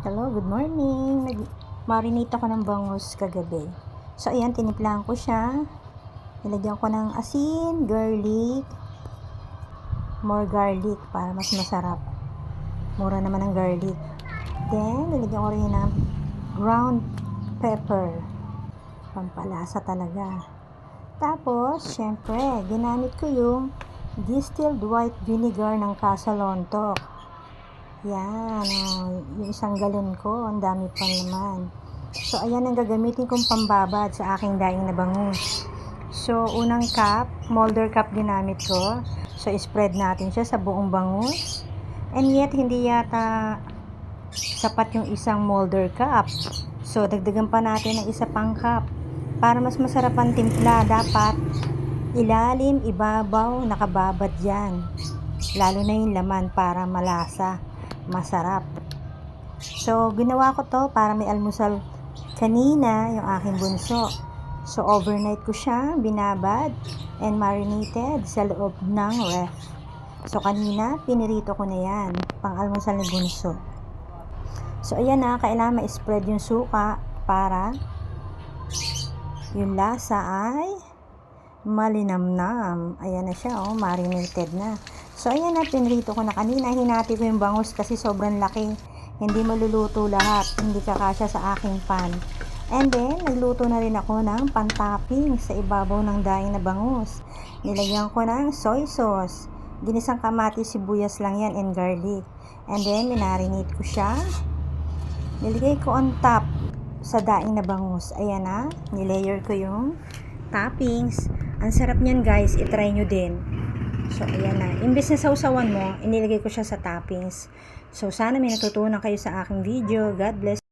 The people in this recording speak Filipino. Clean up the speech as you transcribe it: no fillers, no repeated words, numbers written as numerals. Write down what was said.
Hello, good morning. Nag-marinate ako ng bangus kagabi. So, ayan, tinimplahan ko siya. Nilagyan ko ng asin, garlic, more garlic para mas masarap. Mura naman ang garlic. Then, nilagyan ko rin ng ground pepper. Pampalasa talaga. Tapos, syempre, ginamit ko yung distilled white vinegar ng Casa Lontok. Yan, yung isang galon ko, ang dami pa naman. So, ayan ang gagamitin kong pambabad sa aking daing na bangus. So, unang cup, molder cup ginamit ko. So, spread natin siya sa buong bangus. And yet, hindi yata sapat yung isang molder cup. So, dagdagan pa natin ng isa pang cup. Para mas masarap ang timpla, dapat ilalim, ibabaw, nakababad yan. Lalo na yung laman para malasa. Masarap. So, ginawa ko to para may almusal kanina yung aking bunso. So, overnight ko siya binabad and marinated sa loob ng ref. So, kanina, pinirito ko na yan. Pang almusal ni bunso. So, ayan na. Kailangan ma-spread yung suka para yung lasa ay malinamnam. Ayan na siya, marinated na. So, ayan na, pinrito ko na kanina. Hinati ko yung bangus kasi sobrang laki. Hindi maluluto lahat. Hindi kakasya sa aking pan. And then, nagluto na rin ako ng pantopping sa ibabaw ng daing na bangus. Nilagyan ko ng soy sauce. Ginisang kamatis, sibuyas lang yan and garlic. And then, minarinate ko siya. Niligay ko on top sa daing na bangus. Ayan na, nilayer ko yung toppings. Ang sarap niyan guys, itry nyo din. So, ayan na. Imbes na sausawan mo, inilagay ko siya sa toppings. So, sana may natutunan kayo sa aking video. God bless.